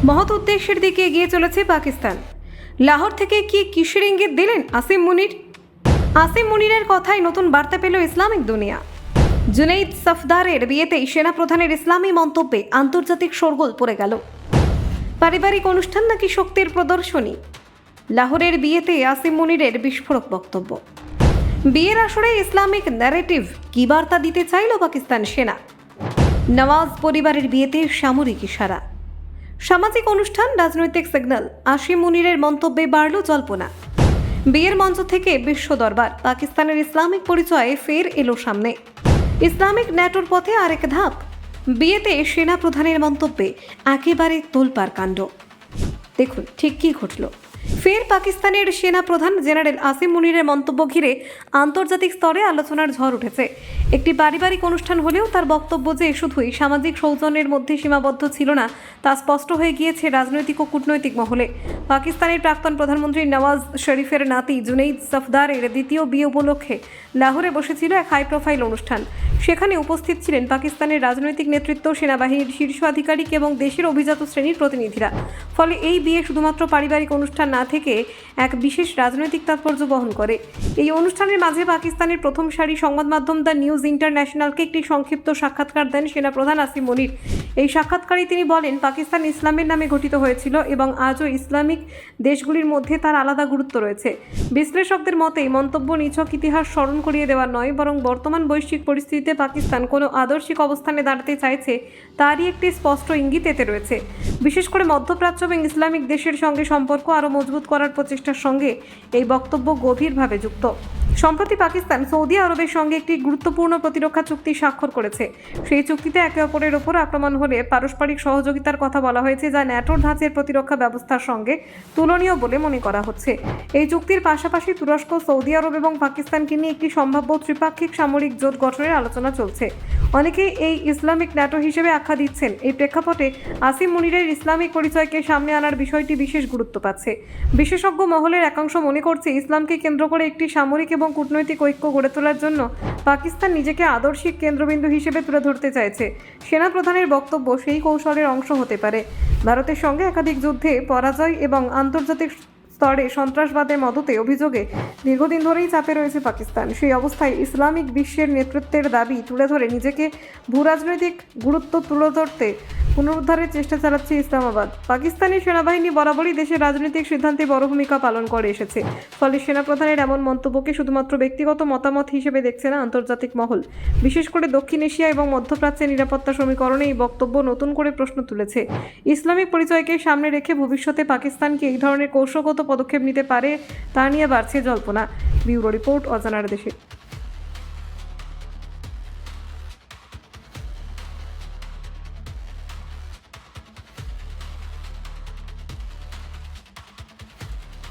মহৎ উদ্দেশ্যের দিকে এগিয়ে চলেছে পাকিস্তান। লাহোর থেকে কি কিসের ইঙ্গিত দিলেন আসিম মুনির? আসিম মুনিরের কথায় নতুন বার্তা পেল ইসলামিক দুনিয়া। জুনেইদ সফদারের বিয়েতেই সেনাপ্রধানের ইসলামী মন্তব্যে আন্তর্জাতিক শোরগোল পড়ে গেল। পারিবারিক অনুষ্ঠান নাকি শক্তির প্রদর্শনী? লাহোরের বিয়েতে আসিম মুনিরের বিস্ফোরক বক্তব্য। বিয়ের আসরে ইসলামিক ন্যারেটিভ কি বার্তা দিতে চাইল পাকিস্তান সেনা? নওয়াজ পরিবারের বিয়েতে সামরিক ইশারা। সামাজিক অনুষ্ঠান, রাজনৈতিক সিগন্যাল, আসিম মুনিরের মন্তব্যে বাড়ল জল্পনা। বিয়ের মঞ্চ থেকে বিশ্ব দরবার, পাকিস্তানের ইসলামিক পরিচয়ে ফের এলো সামনে। ইসলামিক ন্যাটোর পথে আরেক ধাপ। বিয়েতে সেনা প্রধানের মন্তব্যে একেবারে তোলপাড় কাণ্ড। দেখুন ঠিক কী ঘটল। ফের পাকিস্তানের সেনা প্রধান জেনারেল আসিম মুনিরের মন্তব্য ঘিরে আন্তর্জাতিক স্তরে আলোচনার ঝড় উঠেছে। একটি পারিবারিক অনুষ্ঠান হলেও তার বক্তব্য যে শুধুই সামাজিক সৌজন্যের মধ্যে সীমাবদ্ধ ছিল না, তা স্পষ্ট হয়ে গিয়েছে রাজনৈতিক ও কূটনৈতিক মহলে। পাকিস্তানের প্রাক্তন প্রধানমন্ত্রী নওয়াজ শরীফের নাতি জুনেইদ সফদারের দ্বিতীয় বিয়ে উপলক্ষে লাহোরে বসেছিল এক হাই প্রোফাইল অনুষ্ঠান। সেখানে উপস্থিত ছিলেন পাকিস্তানের রাজনৈতিক নেতৃত্ব, সেনাবাহিনীর শীর্ষ আধিকারিক এবং দেশের অভিজাত শ্রেণীর প্রতিনিধিরা। ফলে এই বিয়ে শুধুমাত্র পারিবারিক অনুষ্ঠান না থেকে এক বিশেষ রাজনৈতিক তাৎপর্য বহন করে। এই অনুষ্ঠানের মাঝে পাকিস্তানের প্রথম সারি সংবাদ মাধ্যম দ্য নিউজ ইন্টারন্যাশনালকে একটি সংক্ষিপ্ত সাক্ষাৎকার দেন সেনাপ্রধান আসিম মুনির। এই সাক্ষাৎকারে তিনি বলেন, পাকিস্তান ইসলামের নামে গঠিত হয়েছিল এবং আজও ইসলামিক দেশগুলির মধ্যে তার আলাদা গুরুত্ব রয়েছে। বিশ্লেষকদের মতে এই মন্তব্য নিছক ইতিহাস স্মরণ করিয়ে দেওয়া নয়, বরং বর্তমান বৈশ্বিক পরিস্থিতিতে পাকিস্তান কোনো আদর্শিক অবস্থানে দাঁড়াতে চাইছে তারই একটি স্পষ্ট ইঙ্গিত এতে রয়েছে। বিশেষ করে মধ্যপ্রাচ্য এবং ইসলামিক দেশের সঙ্গে সম্পর্ক আরও মজবুত করার প্রচেষ্টার সঙ্গে এই বক্তব্য গভীরভাবে যুক্ত। সম্প্রতি পাকিস্তান সৌদি আরবের সঙ্গে একটি গুরুত্বপূর্ণ প্রতিরক্ষা চুক্তি স্বাক্ষর করেছে। সেই চুক্তিতে একে অপরের ওপর আক্রমণ হলে পারস্পরিক সহযোগিতার কথা বলা হয়েছে, যা ন্যাটোর ধাঁচের প্রতিরক্ষা ব্যবস্থার সঙ্গে তুলনীয় বলে মনে করা হচ্ছে। এই চুক্তির পাশাপাশি তুরস্ক, সৌদি আরব এবং পাকিস্তানকে নিয়ে একটি সম্ভাব্য ত্রিপাক্ষিক সামরিক জোট গঠনের আলোচনা চলছে। অনেকেই এই ইসলামিক ন্যাটো হিসেবে আখ্যা দিচ্ছেন। এই প্রেক্ষাপটে আসিম মুনিরের ইসলামিক পরিচয়কে সামনে আনার বিষয়টি বিশেষ গুরুত্ব পাচ্ছে। বিশেষজ্ঞ মহলের একাংশ মনে করছে, ইসলামকে কেন্দ্র করে একটি সামরিক এবং কূটনৈতিক ঐক্য গড়ে তোলার জন্য পাকিস্তান নিজেকে আদর্শিক কেন্দ্রবিন্দু হিসেবে তুলে ধরতে চাইছে। সেনাপ্রধানের বক্তব্য সেই কৌশলের অংশ হতে পারে। ভারতের সঙ্গে একাধিক যুদ্ধে পরাজয় এবং আন্তর্জাতিক স্তরে সন্ত্রাসবাদের মদতে অভিযোগে দীর্ঘদিন ধরেই চাপে রয়েছে পাকিস্তান। সেই অবস্থায় ইসলামিক বিশ্বের নেতৃত্বের দাবি তুলে ধরে নিজেকে ভূরাজনৈতিক গুরুত্ব তুলে ধরতে পুনরুদ্ধারের চেষ্টা চালাচ্ছে ইসলামাবাদ। পাকিস্তানি সেনাবাহিনী বরাবরই দেশের রাজনৈতিক সিদ্ধান্তে বড় ভূমিকা পালন করে এসেছে। ফলে সেনাপ্রধানের এমন মন্তব্যকে শুধুমাত্র ব্যক্তিগত মতামত হিসেবে দেখছে না আন্তর্জাতিক মহল। বিশেষ করে দক্ষিণ এশিয়া এবং মধ্যপ্রাচ্যের নিরাপত্তা সমীকরণে এই বক্তব্য নতুন করে প্রশ্ন তুলেছে। ইসলামিক পরিচয়কে সামনে রেখে ভবিষ্যতে পাকিস্তানকে এই ধরনের কৌশলগত পদক্ষেপ নিতে পারে তা নিয়ে বাড়ছে জল্পনা। ব্যুরো রিপোর্ট, অজানার দেশে।